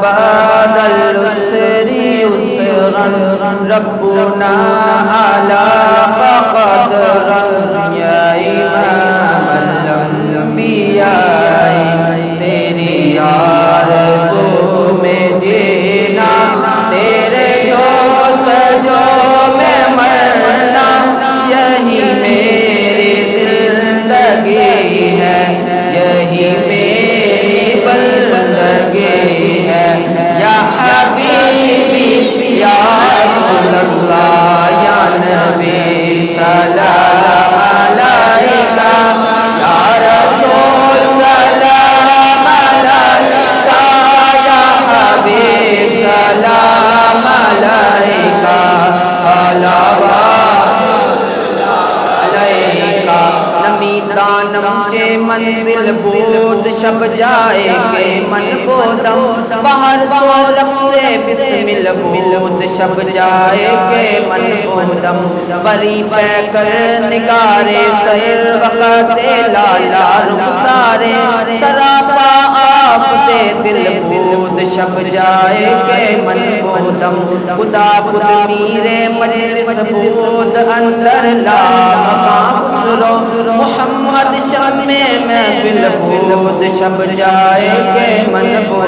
بعد العسر يسرا ربنا أعلى قدرا يا إمام الأنبياء تیری آرزو میں جینا تیرے جستجو میں مرنا یہی میری زندگی ہے یہی میری بندگی ہے یا حبیبی یا رسول اللہ یا نبی سلام علیکہ یا رسول سلام علیکہ یا حبیب سلام علیکہ صلوات علیکہ نمی دانم چے منزل بود شب جائے گے من بودم باہر سورک سے بسمل بود شب جائے گے من بودم بری پیکر نگارے سر وقت لالا رخسارے سراپا آپ دے دل بود شب جائے گے من بودم خدا بود میرے مجلس بود اندر لا مقام خسرو محمد شب میں محفل بود شب جائے گے من بود